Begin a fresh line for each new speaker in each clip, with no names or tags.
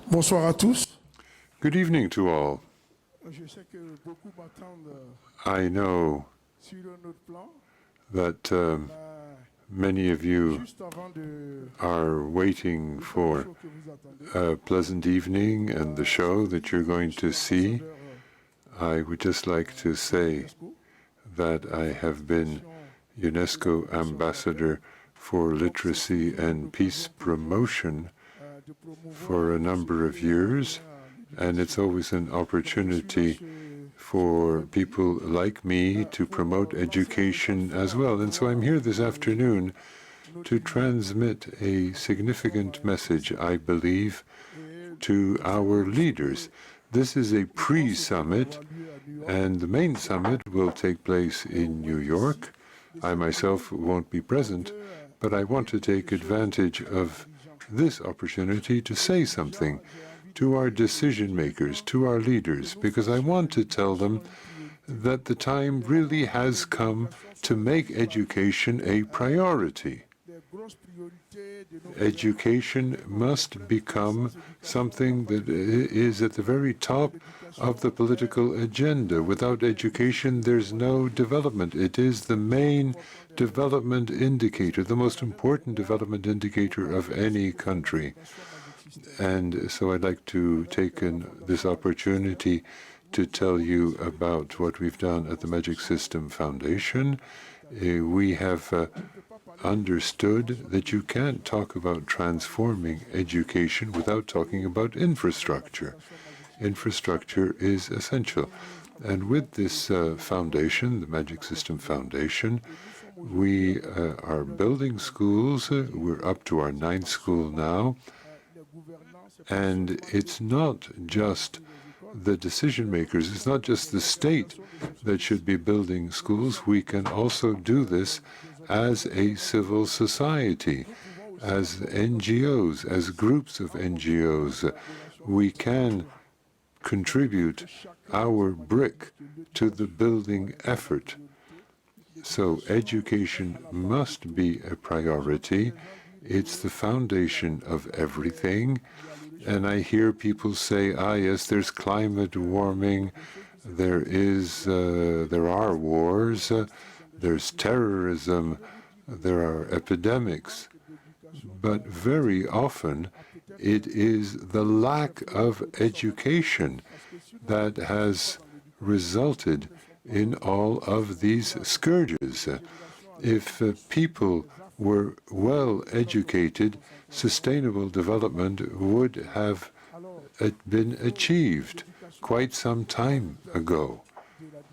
Bonsoir à tous.
Good evening to all.
Je sais que beaucoup m'attendent
I know
sur notre plan.
that many of you
Juste avant de
are waiting for
show que vous attendez,
a pleasant evening and the show that you're going to see. I would just like to say that I have been UNESCO Ambassador for Literacy and Peace Promotion for a number of years, and it's always an opportunity for people like me to promote education as well. And so I'm here this afternoon to transmit a significant message, I believe, to our leaders. This is a pre-summit, and the main summit will take place in New York. I myself won't be present, but I want to take advantage of this opportunity to say something to our decision makers, to our leaders, because I want to tell them that the time really has come to make education a priority. Education must become something that is at the very top of the political agenda. Without education, there's no development. It is the main development indicator, the most important development indicator of any country. And so I'd like to take this opportunity to tell you about what we've done at the Magic System Foundation. We have understood that you can't talk about transforming education without talking about infrastructure. Infrastructure is essential. And with this foundation, the Magic System Foundation, we are building schools. We're up to our 9th school now. And it's not just the decision makers, it's not just the state that should be building schools. We can also do this as a civil society, as NGOs, as groups of NGOs. We can contribute our brick to the building effort. So education must be a priority. It's the foundation of everything. And I hear people say, yes, there's climate warming, there are wars, there's terrorism, there are epidemics. But very often, it is the lack of education that has resulted in all of these scourges. If people were well educated, sustainable development would have been achieved quite some time ago.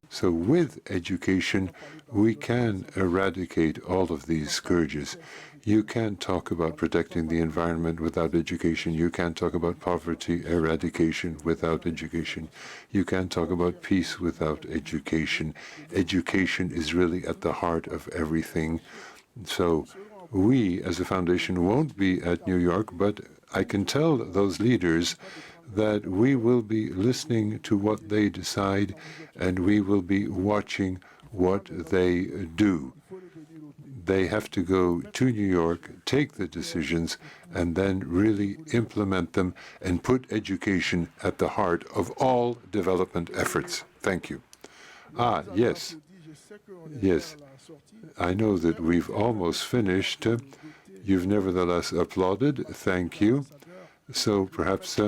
So with education, we can eradicate all of these scourges. You can't talk about protecting the environment without education. You can't talk about poverty eradication without education. You can't talk about peace without education. Education is really at the heart of everything. So we, as a foundation, won't be at New York, but I can tell those leaders that we will be listening to what they decide, and we will be watching what they do. They have to go to New York, take the decisions, and then really implement them and put education at the heart of all development efforts. Thank you. Yes. Yes. I know that we've almost finished. You've nevertheless applauded. Thank you. So perhaps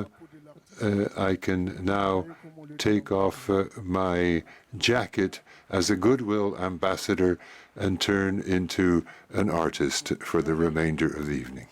I can now take off my jacket as a Goodwill ambassador and turn into an artist for the remainder of the evening.